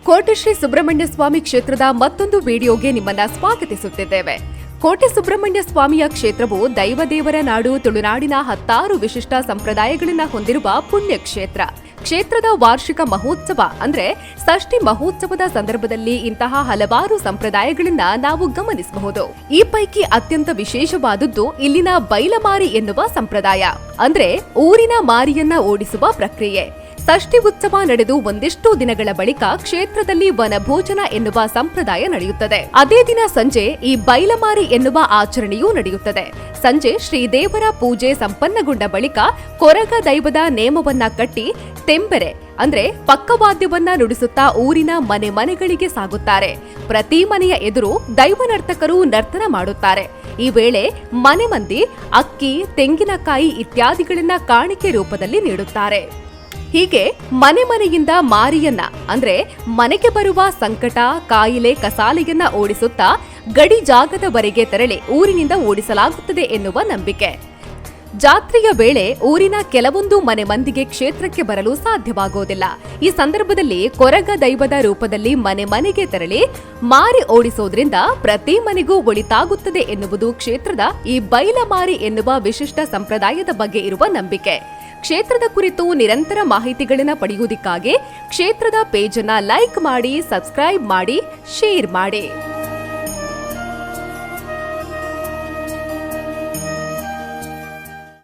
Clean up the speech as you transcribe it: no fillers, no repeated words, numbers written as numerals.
ಕೋಟೆ ಶ್ರೀ ಸುಬ್ರಹ್ಮಣ್ಯ ಸ್ವಾಮಿ ಕ್ಷೇತ್ರದ ಮತ್ತೊಂದು ವಿಡಿಯೋಗೆ ನಿಮ್ಮನ್ನ ಸ್ವಾಗತಿಸುತ್ತಿದ್ದೇವೆ. ಕೋಟೆ ಸುಬ್ರಹ್ಮಣ್ಯ ಸ್ವಾಮಿಯ ಕ್ಷೇತ್ರವು ದೈವದೇವರ ನಾಡು ತುಳುನಾಡಿನ 10 ವಿಶಿಷ್ಟ ಸಂಪ್ರದಾಯಗಳನ್ನು ಹೊಂದಿರುವ ಪುಣ್ಯ ಕ್ಷೇತ್ರ. ಕ್ಷೇತ್ರದ ವಾರ್ಷಿಕ ಮಹೋತ್ಸವ ಅಂದ್ರೆ ಷಷ್ಠಿ ಮಹೋತ್ಸವದ ಸಂದರ್ಭದಲ್ಲಿ ಇಂತಹ ಹಲವಾರು ಸಂಪ್ರದಾಯಗಳನ್ನ ನಾವು ಗಮನಿಸಬಹುದು. ಈ ಪೈಕಿ ಅತ್ಯಂತ ವಿಶೇಷವಾದದ್ದು ಇಲ್ಲಿನ ಬೈಲಮಾರಿ ಎನ್ನುವ ಸಂಪ್ರದಾಯ, ಅಂದ್ರೆ ಊರಿನ ಮಾರಿಯನ್ನ ಓಡಿಸುವ ಪ್ರಕ್ರಿಯೆ. ಷಷ್ಠಿ ಉತ್ಸವ ನಡೆದು ಒಂದಿಷ್ಟು ದಿನಗಳ ಬಳಿಕ ಕ್ಷೇತ್ರದಲ್ಲಿ ವನಭೋಜನ ಎನ್ನುವ ಸಂಪ್ರದಾಯ ನಡೆಯುತ್ತದೆ. ಅದೇ ದಿನ ಸಂಜೆ ಈ ಬೈಲಮಾರಿ ಎನ್ನುವ ಆಚರಣೆಯೂ ನಡೆಯುತ್ತದೆ. ಸಂಜೆ ಶ್ರೀದೇವರ ಪೂಜೆ ಸಂಪನ್ನಗೊಂಡ ಬಳಿಕ ಕೊರಗ ದೈವದ ನೇಮವನ್ನ ಕಟ್ಟಿ ತೆಂಬೆರೆ ಅಂದ್ರೆ ಪಕ್ಕವಾದ್ಯವನ್ನ ನುಡಿಸುತ್ತಾ ಊರಿನ ಮನೆ ಮನೆಗಳಿಗೆ ಸಾಗುತ್ತಾರೆ. ಪ್ರತಿ ಮನೆಯ ಎದುರು ದೈವ ನರ್ತಕರು ನರ್ತನ ಮಾಡುತ್ತಾರೆ. ಈ ವೇಳೆ ಮನೆ ಮಂದಿ ಅಕ್ಕಿ, ತೆಂಗಿನಕಾಯಿ ಇತ್ಯಾದಿಗಳನ್ನ ಕಾಣಿಕೆ ರೂಪದಲ್ಲಿ ನೀಡುತ್ತಾರೆ. ಹೀಗೆ ಮನೆ ಮನೆಯಿಂದ ಮಾರಿಯನ್ನ ಅಂದ್ರೆ ಮನೆಗೆ ಬರುವ ಸಂಕಟ, ಕಾಯಿಲೆ, ಕಸಾಲೆಯನ್ನ ಓಡಿಸುತ್ತಾ ಗಡಿ ಜಾಗದವರೆಗೆ ತೆರಳಿ ಊರಿನಿಂದ ಓಡಿಸಲಾಗುತ್ತದೆ ಎನ್ನುವ ನಂಬಿಕೆ. ಜಾತ್ರೆಯ ವೇಳೆ ಊರಿನ ಕೆಲವೊಂದು ಮನೆ ಮಂದಿಗೆ ಕ್ಷೇತ್ರಕ್ಕೆ ಬರಲು ಸಾಧ್ಯವಾಗುವುದಿಲ್ಲ. ಈ ಸಂದರ್ಭದಲ್ಲಿ ಕೊರಗ ದೈವದ ರೂಪದಲ್ಲಿ ಮನೆ ಮನೆಗೆ ತೆರಳಿ ಮಾರಿ ಓಡಿಸೋದ್ರಿಂದ ಪ್ರತಿ ಮನೆಗೂ ಒಳಿತಾಗುತ್ತದೆ ಎನ್ನುವುದು ಕ್ಷೇತ್ರದ ಈ ಬೈಲಮಾರಿ ಎನ್ನುವ ವಿಶಿಷ್ಟ ಸಂಪ್ರದಾಯದ ಬಗ್ಗೆ ಇರುವ ನಂಬಿಕೆ. ಕ್ಷೇತ್ರದ ಕುರಿತು ನಿರಂತರ ಮಾಹಿತಿಗಳನ್ನು ಪಡೆಯುವುದಕ್ಕಾಗಿ ಕ್ಷೇತ್ರದ ಪೇಜ್ ಅನ್ನು ಲೈಕ್ ಮಾಡಿ, ಸಬ್ಸ್ಕ್ರೈಬ್ ಮಾಡಿ, ಶೇರ್ ಮಾಡಿ.